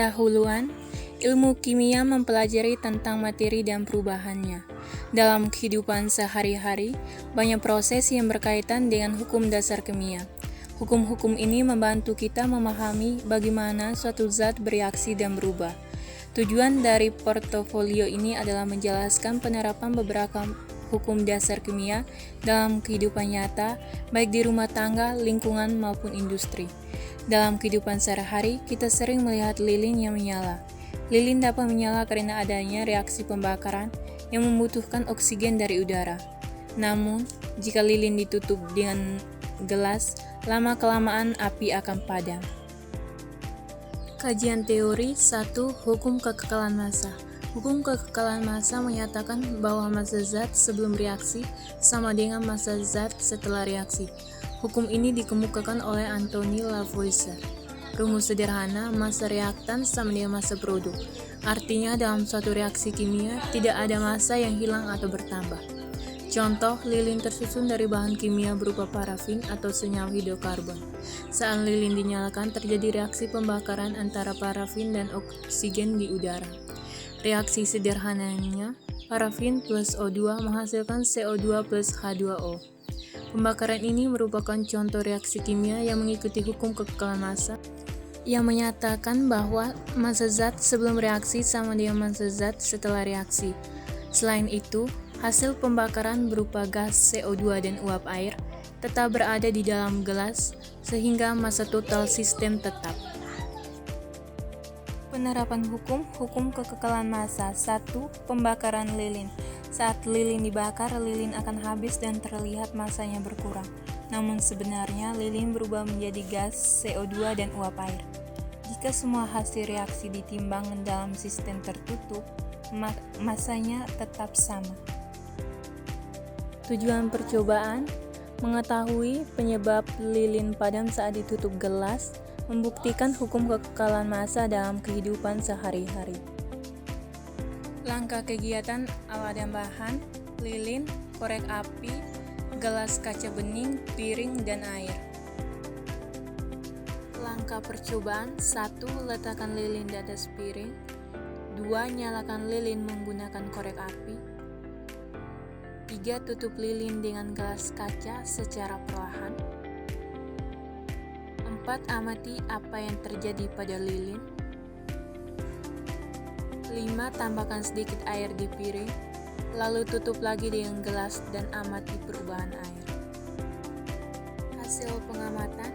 Pendahuluan, ilmu kimia mempelajari tentang materi dan perubahannya. Dalam kehidupan sehari-hari, banyak proses yang berkaitan dengan hukum dasar kimia. Hukum-hukum ini membantu kita memahami bagaimana suatu zat bereaksi dan berubah. Tujuan dari portofolio ini adalah menjelaskan penerapan beberapa hukum dasar kimia dalam kehidupan nyata, baik di rumah tangga, lingkungan, maupun industri. Dalam kehidupan sehari-hari, kita sering melihat lilin yang menyala. Lilin dapat menyala karena adanya reaksi pembakaran yang membutuhkan oksigen dari udara. Namun, jika lilin ditutup dengan gelas, lama-kelamaan api akan padam. Kajian teori 1. Hukum kekekalan massa. Hukum kekekalan massa menyatakan bahwa massa zat sebelum reaksi sama dengan massa zat setelah reaksi. Hukum ini dikemukakan oleh Anthony Lavoisier. Rumus sederhana, massa reaktan sama dengan massa produk. Artinya dalam suatu reaksi kimia tidak ada massa yang hilang atau bertambah. Contoh, lilin tersusun dari bahan kimia berupa parafin atau senyawa hidrokarbon. Saat lilin dinyalakan, terjadi reaksi pembakaran antara parafin dan oksigen di udara. Reaksi sederhananya, parafin plus O2 menghasilkan CO2 plus H2O. Pembakaran ini merupakan contoh reaksi kimia yang mengikuti hukum kekekalan massa yang menyatakan bahwa massa zat sebelum reaksi sama dengan massa zat setelah reaksi. Selain itu, hasil pembakaran berupa gas CO2 dan uap air tetap berada di dalam gelas sehingga massa total sistem tetap. Penerapan hukum kekekalan massa. 1. Pembakaran lilin. Saat lilin dibakar, lilin akan habis dan terlihat massanya berkurang. Namun sebenarnya lilin berubah menjadi gas, CO2, dan uap air. Jika semua hasil reaksi ditimbang dalam sistem tertutup, massanya tetap sama. Tujuan percobaan: mengetahui penyebab lilin padam saat ditutup gelas, membuktikan hukum kekekalan massa dalam kehidupan sehari-hari. Langkah kegiatan: alat dan bahan, lilin, korek api, gelas kaca bening, piring, dan air. Langkah percobaan: 1. Letakkan lilin di atas piring. 2. Nyalakan lilin menggunakan korek api. 3. Tutup lilin dengan gelas kaca secara perlahan. 4. Amati apa yang terjadi pada lilin. 5. Tambahkan sedikit air di piring, lalu tutup lagi dengan gelas dan amati perubahan air. Hasil pengamatan: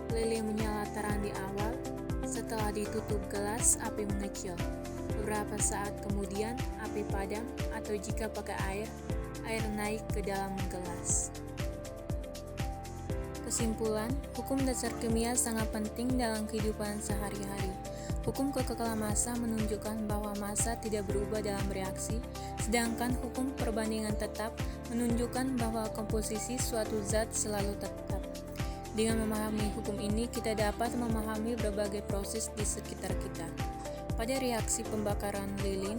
lilin menyala terang di awal, setelah ditutup gelas api mengecil. Beberapa saat kemudian api padam, atau jika pakai air naik ke dalam gelas. Kesimpulan, hukum dasar kimia sangat penting dalam kehidupan sehari-hari. Hukum kekekalan massa menunjukkan bahwa massa tidak berubah dalam reaksi, sedangkan hukum perbandingan tetap menunjukkan bahwa komposisi suatu zat selalu tetap. Dengan memahami hukum ini, kita dapat memahami berbagai proses di sekitar kita. Pada reaksi pembakaran lilin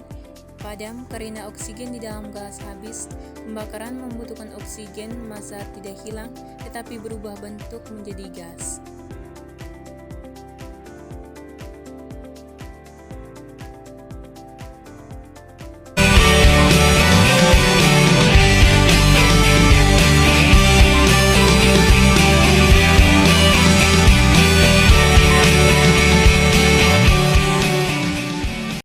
padam karena oksigen di dalam gelas habis, pembakaran membutuhkan oksigen, massa tidak hilang, tetapi berubah bentuk menjadi gas.